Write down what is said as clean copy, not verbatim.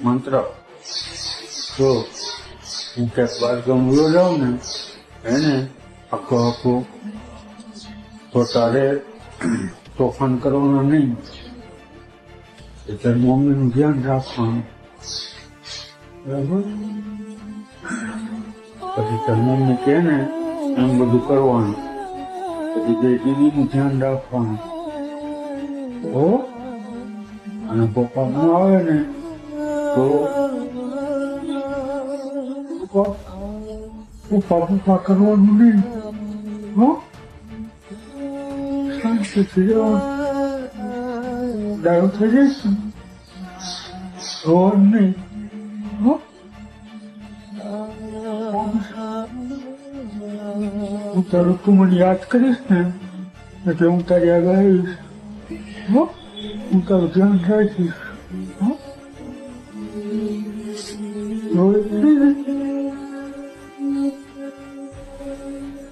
મંત્ર જો હું ક્યાંક બાર ગમલો જાઉં ને એને આખું તો તારે તોફાન કરવાનું નહીં, એટલે મમ્મીનું ધ્યાન રાખવાનું, બરાબર? પછી તારી મમ્મી કહે ને એમ બધું કરવાનું, પછી બેટીનું ધ્યાન રાખવાનું હો. અને પપ્પા ન આવે ને તો પપ્પા કરવાનું નહીં હો. શાંતિથી રહેવાનું, ડાયો થઈ જઈશ રોવાનું નહીં હો. હું તારું તું મને યાદ કરીશ ને એટલે હું તારી આગળ આવીશ હો. હું તારું ધ્યાન રાખીશ હો. રોય નહીં ને?